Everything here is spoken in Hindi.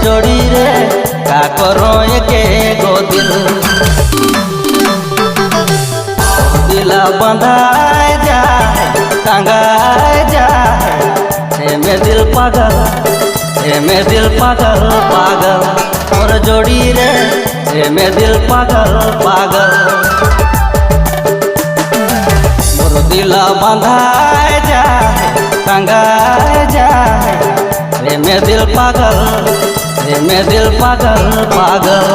जोड़ी रे का करो एके गो दिल दिला बंधाए जाए टंगाए जाए हे में दिल पागल हे में दिल पागल पागल और जोड़ी रे हे में दिल पागल पागल मोर दिला बंधाए जाए टंगाए जाए हे में दिल पागल हे में दिल पागल पागल।